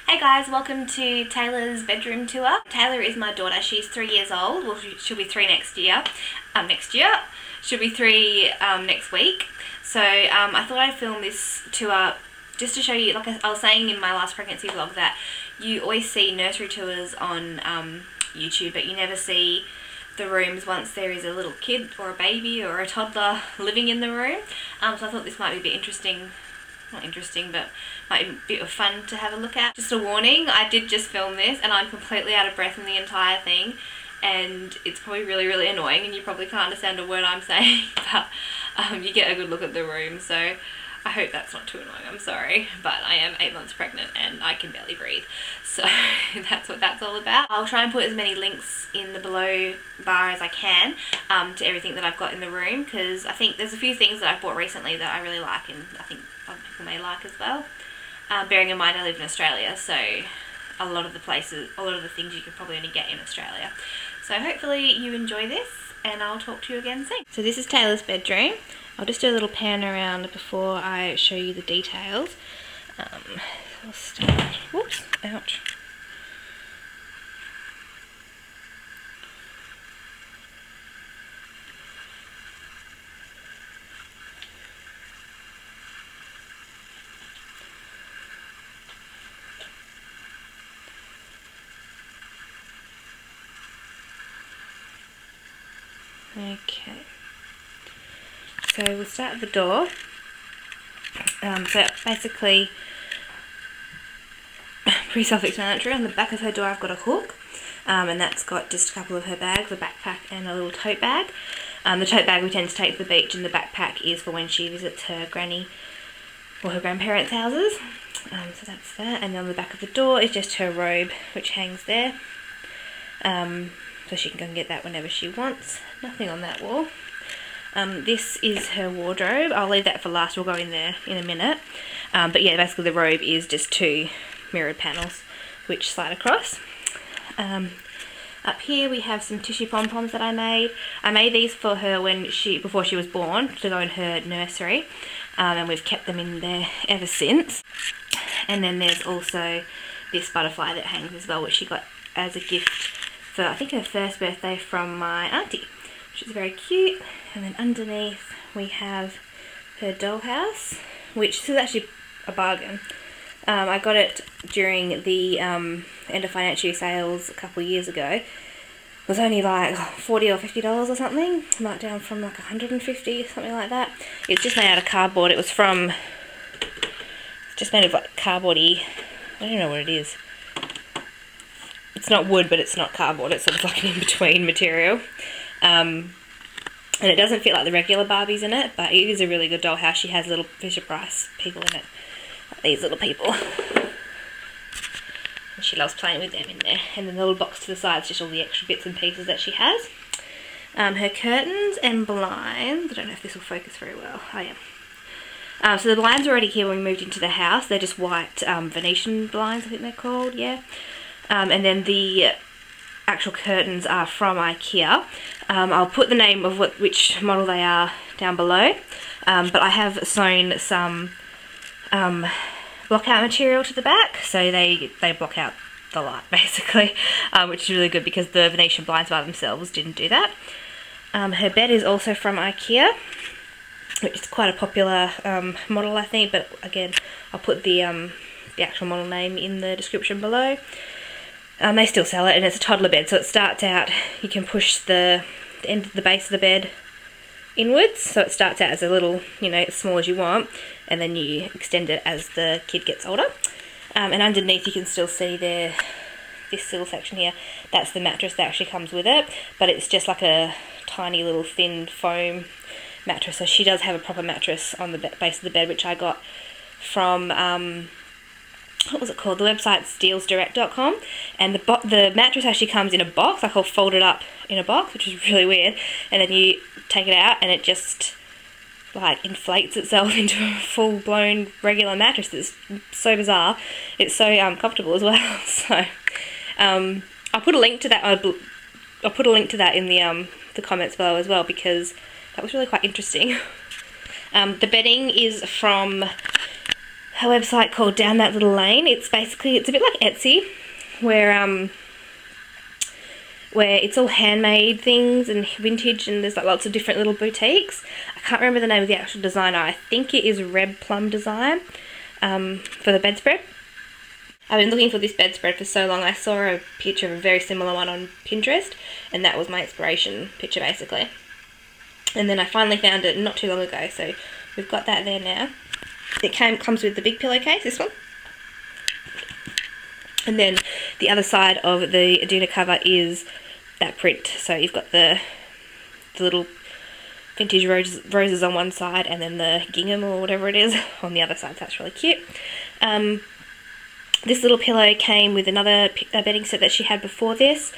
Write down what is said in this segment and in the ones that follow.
Hey guys, welcome to Taylor's bedroom tour. Taylor is my daughter. She's 3 years old. Well, she'll be 3 next year. She'll be 3 next week. So I thought I'd film this tour just to show you, like I was saying in my last pregnancy vlog, that you always see nursery tours on YouTube, but you never see the rooms once there is a little kid or a baby or a toddler living in the room. So I thought this might be a bit interesting. Not interesting, but might be a bit of fun to have a look at. Just a warning, I did just film this and I'm completely out of breath in the entire thing, and it's probably really annoying and you probably can't understand a word I'm saying, but you get a good look at the room, so I hope that's not too annoying. I'm sorry, but I am 8 months pregnant and I can barely breathe, so that's what that's all about. I'll try and put as many links in the below bar as I can to everything that I've got in the room, because I think there's a few things that I've bought recently that I really like and I think other people may like as well. Bearing in mind I live in Australia, so a lot of the things you could probably only get in Australia. So hopefully you enjoy this and I'll talk to you again soon. So this is Taylor's bedroom. I'll just do a little pan around before I show you the details. I'll start, whoops, ouch. Okay, so we'll start at the door. So basically, pretty self-explanatory. On the back of her door I've got a hook, and that's got just a couple of her bags, a backpack and a little tote bag. The tote bag we tend to take to the beach, and the backpack is for when she visits her granny or her grandparents' houses. So that's that, and then on the back of the door is just her robe, which hangs there. So she can go and get that whenever she wants. Nothing on that wall. This is her wardrobe. I'll leave that for last. We'll go in there in a minute. But yeah, basically the robe is just 2 mirrored panels which slide across. Up here we have some tissue pom-poms that I made. I made these for her before she was born, to go in her nursery. And we've kept them in there ever since. And then there's also this butterfly that hangs as well, which she got as a gift for, I think, her first birthday from my auntie, which is very cute. And then underneath we have her dollhouse, which is actually a bargain. I got it during the end of financial year sales a couple of years ago. It was only like $40 or $50 or something, marked down from like $150, something like that. It's just made out of cardboard. It's just made of like cardboardy, I don't know what it is. It's not wood, but it's not cardboard. It's sort of like an in-between material. And it doesn't fit like the regular Barbies in it, but it is a really good dollhouse. She has little Fisher-Price people in it, like these little people. And she loves playing with them in there. And then the little box to the side is just all the extra bits and pieces that she has. Her curtains and blinds, I don't know if this will focus very well. Oh yeah. So the blinds were already here when we moved into the house. They're just white Venetian blinds, I think they're called, yeah. And then the actual curtains are from IKEA. I'll put the name of which model they are down below, but I have sewn some block-out material to the back, so they block out the light basically, which is really good because the Venetian blinds by themselves didn't do that. Her bed is also from IKEA, which is quite a popular model, I think, but again I'll put the actual model name in the description below. They still sell it, and it's a toddler bed, so it starts out, you can push the end of the base of the bed inwards, so it starts out as a little, you know, as small as you want, and then you extend it as the kid gets older. And underneath you can still see this little section here, that's the mattress that actually comes with it, but it's just like a tiny little thin foam mattress, so she does have a proper mattress on the base of the bed, which I got from what was it called? The website's dealsdirect.com, and the mattress actually comes in a box, like all folded up in a box, which is really weird, and then you take it out and it just like inflates itself into a full-blown regular mattress. It's so bizarre. It's so comfortable as well. So I'll put a link to that. I'll put a link to that in the comments below as well, because that was really quite interesting. The bedding is from a website called Down That Little Lane. It's basically, it's a bit like Etsy, where it's all handmade things and vintage, and there's like lots of different little boutiques. I can't remember the name of the actual designer. I think it is Red Plum Design for the bedspread. I've been looking for this bedspread for so long. I saw a picture of a very similar one on Pinterest, and that was my inspiration picture basically. And then I finally found it not too long ago, so we've got that there now. It comes with the big pillowcase, this one. And then the other side of the Aduna cover is that print. So you've got the little vintage roses on one side, and then the gingham or whatever it is on the other side. So that's really cute. This little pillow came with another bedding set that she had before this,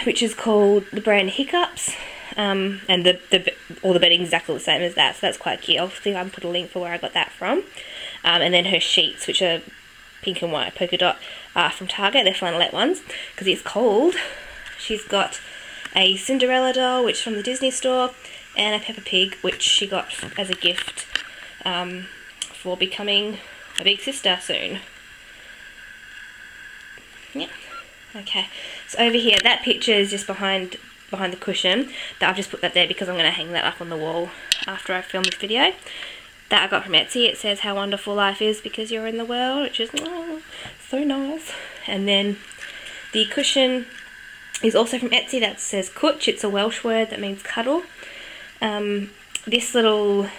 which is called the brand Hiccups. And all the bedding is exactly the same as that, so that's quite cute. I'll see if I can put a link for where I got that from. And then her sheets, which are pink and white polka dot, from Target. They're flannelette ones because it's cold. She's got a Cinderella doll, which is from the Disney store, and a Peppa Pig, which she got as a gift for becoming a big sister soon. Yeah. Okay. So over here, that picture is just behind the cushion. That I've just put that there because I'm going to hang that up on the wall after I film this video. That I got from Etsy. It says how wonderful life is because you're in the world, which is so nice. And then the cushion is also from Etsy. That says Cwtch. It's a Welsh word that means cuddle. This little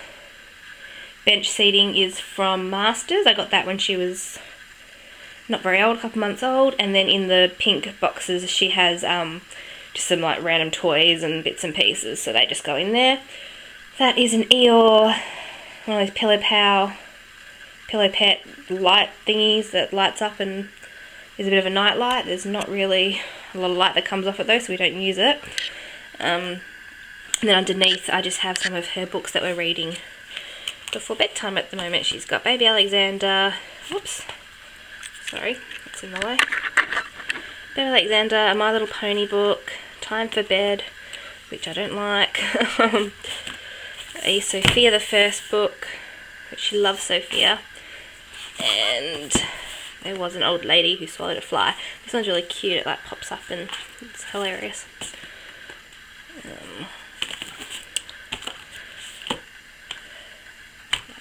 bench seating is from Masters. I got that when she was not very old, a couple months old. And then in the pink boxes she has just some like random toys and bits and pieces, so they just go in there. That is an Eeyore, one of those Pillow Pet light thingies that lights up and is a bit of a night light. There's not really a lot of light that comes off it though, so we don't use it. And then underneath I just have some of her books that we're reading before bedtime at the moment. She's got Baby Alexander, whoops, sorry, that's in the way. Baby Alexander, a My Little Pony book, Time for Bed, which I don't like, a Sophia the First book, which she loves Sophia, and there was an old lady who swallowed a fly. This one's really cute, it like pops up and it's hilarious.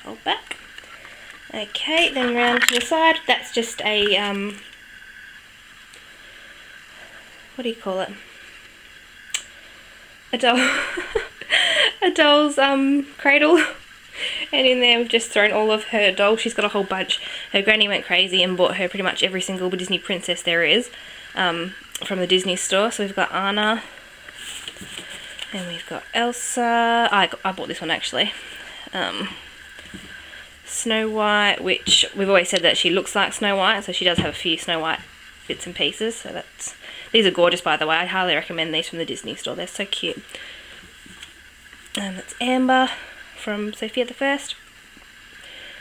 Hold back. Okay, then round to the side, that's just a, what do you call it? A doll. A doll's cradle. And in there we've just thrown all of her dolls. She's got a whole bunch. Her granny went crazy and bought her pretty much every single Disney princess there is from the Disney store. So we've got Anna, and we've got Elsa. I bought this one actually. Snow White, which we've always said that she looks like Snow White, so she does have a few Snow White bits and pieces. So these are gorgeous, by the way. I highly recommend these from the Disney store. They're so cute. That's Amber from Sophia the First.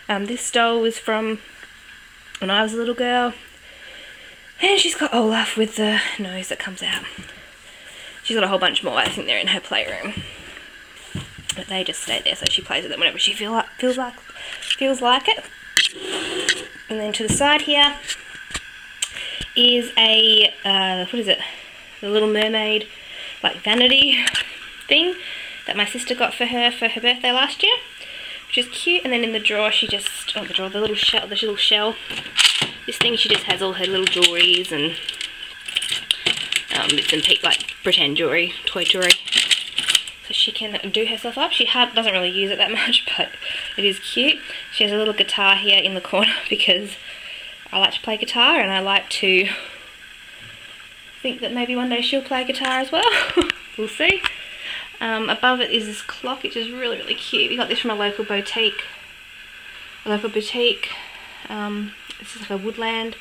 This doll was from when I was a little girl. And she's got Olaf with the nose that comes out. She's got a whole bunch more. I think they're in her playroom. But they just stay there, so she plays with them whenever she feels like it. And then to the side here is a, what is it? The Little Mermaid, like vanity thing that my sister got for her birthday last year, which is cute. And then in the drawer she just, the little shell, this thing, she just has all her little jewelries and bits and pieces, like pretend jewelry, toy jewelry. So she can do herself up. She doesn't really use it that much, but it is cute. She has a little guitar here in the corner because I like to play guitar, and I like to think that maybe one day she'll play guitar as well. We'll see. Above it is this clock, which is really, really cute. We got this from a local boutique. This is like a woodland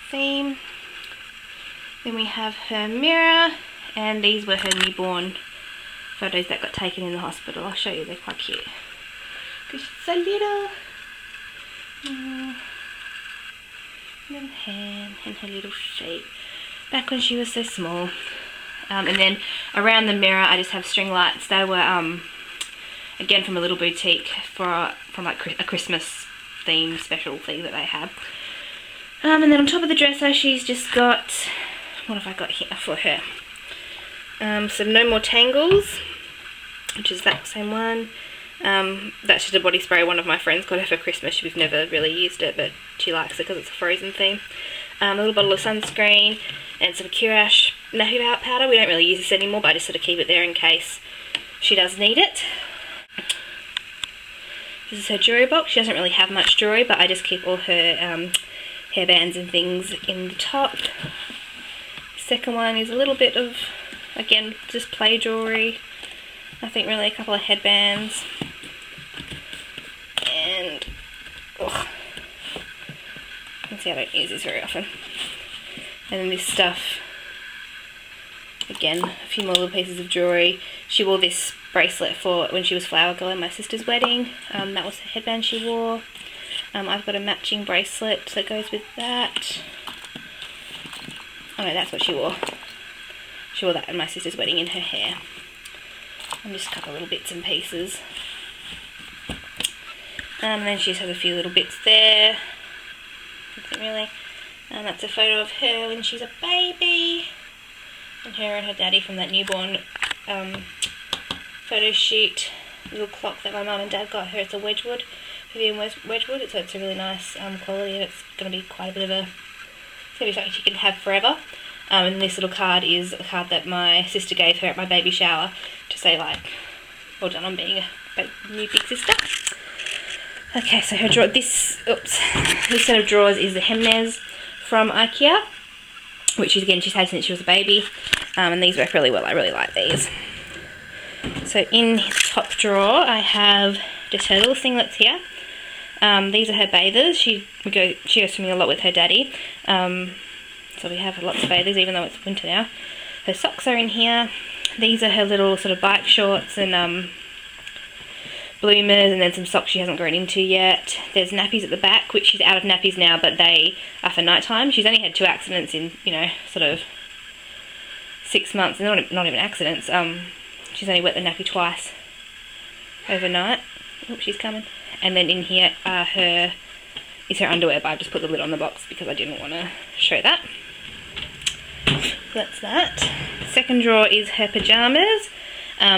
theme. Then we have her mirror, and these were her newborn photos that got taken in the hospital. I'll show you, they're quite cute. Because she's so little. Little hand and her little shape. Back when she was so small. And then around the mirror I just have string lights. They were again from a little boutique from like a Christmas theme, special thing that they have. And then on top of the dresser, she's just got, what have I got here for her? Some No More Tangles, which is that same one. That's just a body spray one of my friends got her for Christmas. We've never really used it, but she likes it because it's a frozen theme. A little bottle of sunscreen and some Curash nappy powder. We don't really use this anymore, but I just sort of keep it there in case she does need it. This is her jewellery box. She doesn't really have much jewellery, but I just keep all her hairbands and things in the top. The second one is a little bit of, again, just play jewellery. Nothing really, a couple of headbands. And, oh, you can see I don't use this very often. And then this stuff, again, a few more little pieces of jewellery. She wore this bracelet for when she was flower girl at my sister's wedding. That was the headband she wore. I've got a matching bracelet that goes with that. Oh no, that's what she wore. She wore that at my sister's wedding in her hair. And just a couple of little bits and pieces. And then she just has a few little bits there. Nothing really. And that's a photo of her when she's a baby. And her and her daddy from that newborn photo shoot. Little clock that my mum and dad got her. It's a Wedgwood. Vivian Wedgwood. So it's a really nice quality, and it's going to be quite a bit of a... It's going to be something she can have forever. And this little card is a card that my sister gave her at my baby shower to say, like, well done on being a new big sister. Okay, so her drawer, this set of drawers is the Hemnes from IKEA, which is, again, she's had since she was a baby, and these work really well. I really like these. So in the top drawer, I have just her little singlets here. These are her bathers. She goes swimming a lot with her daddy. So we have lots of bathers, even though it's winter now. Her socks are in here. These are her little sort of bike shorts and bloomers, and then some socks she hasn't grown into yet. There's nappies at the back, which she's out of nappies now, but they are for night time. She's only had 2 accidents in, you know, sort of 6 months. Not even accidents. She's only wet the nappy twice overnight. Oh, she's coming. And then in here is her underwear, but I've just put the lid on the box because I didn't want to show that. That's that. Second drawer is her pyjamas.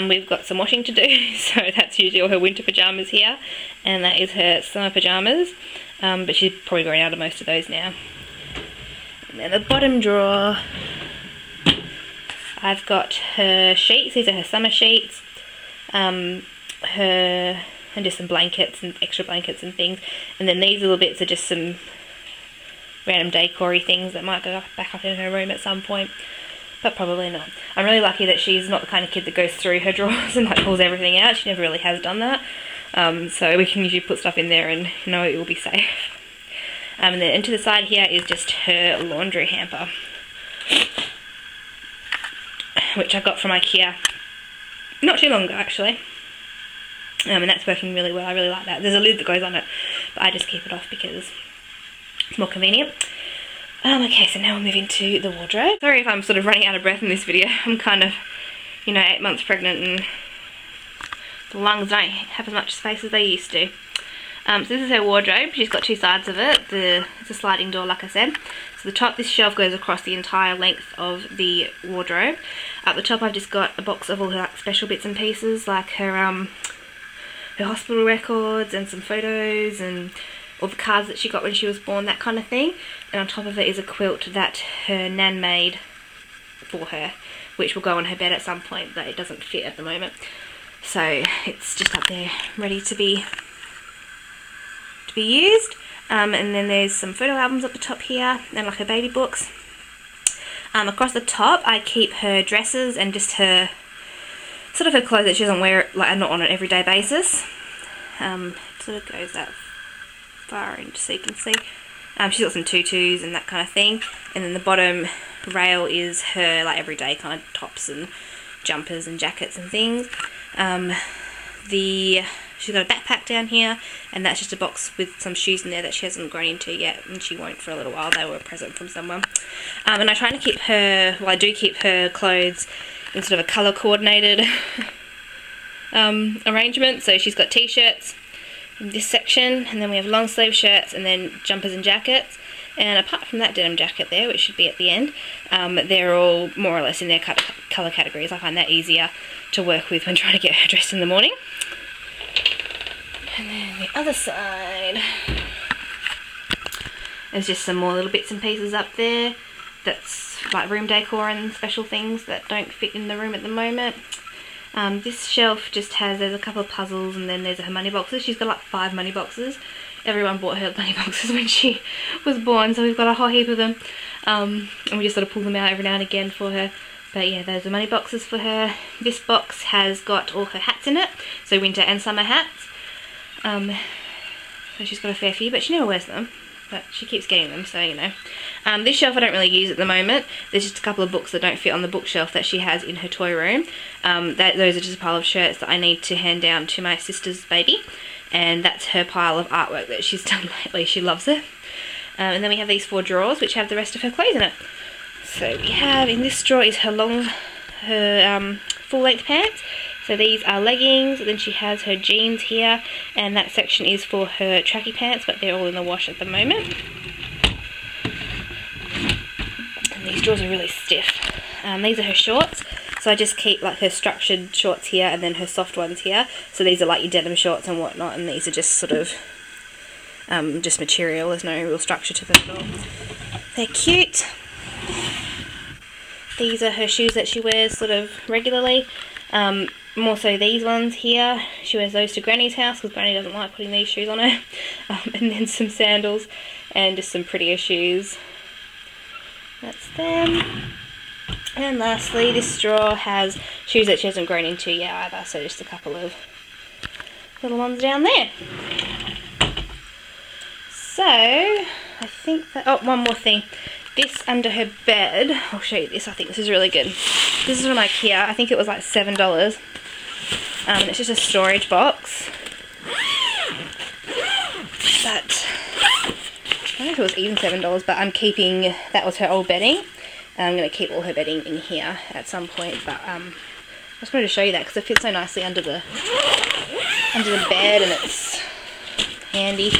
We've got some washing to do, so that's usually all her winter pyjamas here, and that is her summer pyjamas, but she's probably grown out of most of those now. And then the bottom drawer, I've got her sheets. These are her summer sheets, and just some blankets and extra blankets and things, and then these little bits are just some random decor-y things that might go back up in her room at some point, but probably not. I'm really lucky that she's not the kind of kid that goes through her drawers and like pulls everything out. She never really has done that, so we can usually put stuff in there and know it will be safe. And then into the side here is just her laundry hamper, which I got from IKEA not too long ago actually. And that's working really well. I really like that. There's a lid that goes on it, but I just keep it off because it's more convenient. Okay, so now we'll move into the wardrobe. Sorry if I'm sort of running out of breath in this video. I'm kind of, you know, 8 months pregnant and the lungs don't have as much space as they used to. So this is her wardrobe. She's got 2 sides of it. It's a sliding door, like I said. So the top, this shelf goes across the entire length of the wardrobe. At the top I've just got a box of all her like, special bits and pieces, like her hospital records and some photos and all the cards that she got when she was born, that kind of thing. And on top of it is a quilt that her nan made for her, which will go on her bed at some point, but it doesn't fit at the moment. So it's just up there ready to be used. And then there's some photo albums at the top here and like her baby books. Across the top I keep her dresses and just her sort of her clothes that she doesn't wear, like not on an everyday basis. It sort of goes that far in so you can see. She's got some tutus and that kind of thing. And then the bottom rail is her like everyday kind of tops and jumpers and jackets and things. She's got a backpack down here, and that's just a box with some shoes in there that she hasn't grown into yet, and she won't for a little while. They were a present from someone. And I try to keep her, well I do keep her clothes in sort of a colour coordinated arrangement. So she's got t-shirts, in this section, and then we have long sleeve shirts and then jumpers and jackets. And apart from that denim jacket there, which should be at the end, they're all more or less in their colour categories. I find that easier to work with when trying to get her dressed in the morning. And then the other side, there's just some more little bits and pieces up there that's like room decor and special things that don't fit in the room at the moment. This shelf just has, there's a couple of puzzles, and then there's her money boxes. She's got like 5 money boxes. Everyone bought her money boxes when she was born, so we've got a whole heap of them. And we just sort of pull them out every now and again for her. But yeah, those are money boxes for her. This box has got all her hats in it, so winter and summer hats. So she's got a fair few, but she never wears them. But she keeps getting them, so you know. This shelf I don't really use at the moment. There's just a couple of books that don't fit on the bookshelf that she has in her toy room. Those are just a pile of shirts that I need to hand down to my sister's baby. And that's her pile of artwork that she's done lately. She loves it. And then we have these 4 drawers which have the rest of her clothes in it. So we have, in this drawer is her full-length pants. So these are leggings, then she has her jeans here, and that section is for her tracky pants, but they're all in the wash at the moment. And these drawers are really stiff. These are her shorts, so I just keep like her structured shorts here and then her soft ones here. So these are like your denim shorts and whatnot, and these are just sort of just material. There's no real structure to them at all. They're cute. These are her shoes that she wears sort of regularly. More so these ones here. She wears those to Granny's house because Granny doesn't like putting these shoes on her. And then some sandals and just some prettier shoes. That's them. And lastly, this drawer has shoes that she hasn't grown into yet either, so just a couple of little ones down there. So, I think that, oh, one more thing. This under her bed, I'll show you this, I think this is really good. This is from IKEA, I think it was like $7. It's just a storage box. But, I don't know if it was even $7, but I'm keeping, that was her old bedding. I'm going to keep all her bedding in here at some point, but I just wanted to show you that because it fits so nicely under the bed, and it's handy.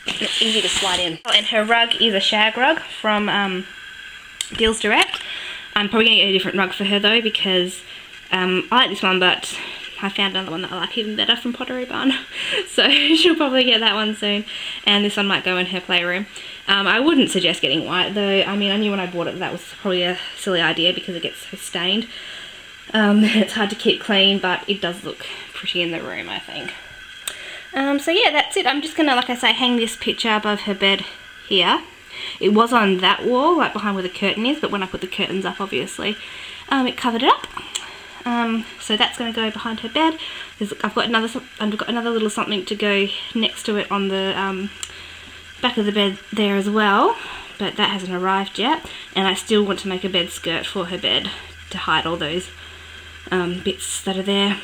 And it's easy to slide in. Oh, and her rug is a shag rug from Deals Direct. I'm probably going to get a different rug for her though, because I like this one, but I found another one that I like even better from Pottery Barn. So she'll probably get that one soon. And this one might go in her playroom. I wouldn't suggest getting white though. I mean, I knew when I bought it that was probably a silly idea because it gets so stained. It's hard to keep clean, but it does look pretty in the room, I think. So yeah, that's it. I'm just going to, like I say, hang this picture above her bed here. It was on that wall, right behind where the curtain is, but when I put the curtains up, obviously, it covered it up. So that's going to go behind her bed. I've got another little something to go next to it on the back of the bed there as well, but that hasn't arrived yet. And I still want to make a bed skirt for her bed to hide all those bits that are there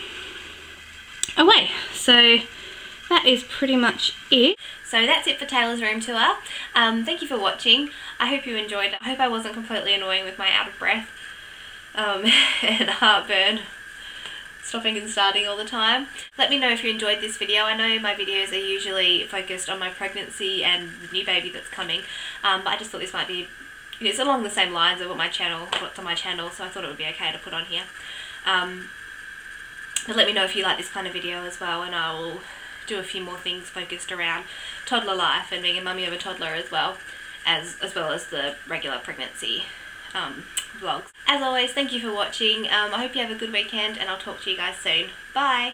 away. So that is pretty much it. So that's it for Taylor's room tour. Thank you for watching. I hope you enjoyed it. I hope I wasn't completely annoying with my out of breath and heartburn, stopping and starting all the time. Let me know if you enjoyed this video. I know my videos are usually focused on my pregnancy and the new baby that's coming, but I just thought this might be, it's along the same lines of what's on my channel, so I thought it would be okay to put on here. But let me know if you like this kind of video as well, and I will do a few more things focused around toddler life and being a mummy of a toddler as well as the regular pregnancy vlogs. As always, thank you for watching. I hope you have a good weekend, and I'll talk to you guys soon. Bye!